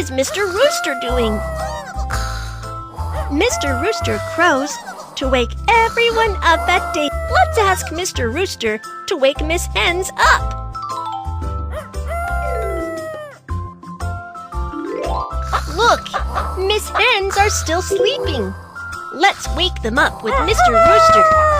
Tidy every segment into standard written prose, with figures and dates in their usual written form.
is Mr. Rooster doing? Mr. Rooster crows to wake everyone up at day. Let's ask Mr. Rooster to wake Miss Hens up. Look, Miss Hens are still sleeping. Let's wake them up with Mr. Rooster.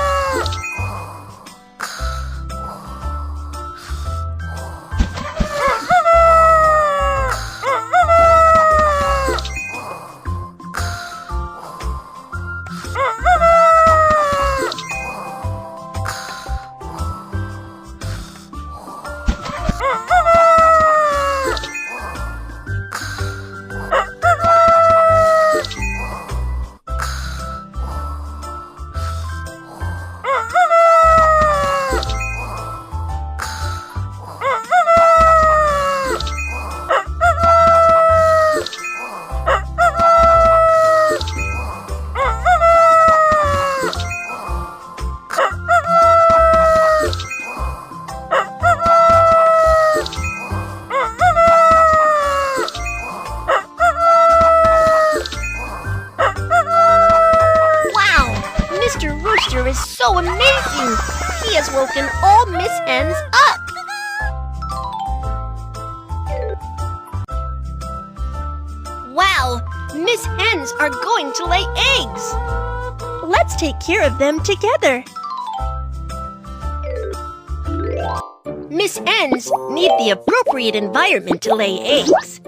Mr. Rooster is so amazing! He has woken all Miss Hens up! Wow! Miss Hens are going to lay eggs! Let's take care of them together! Miss Hens need the appropriate environment to lay eggs.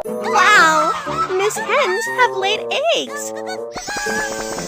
Wow! Miss Hens have laid eggs!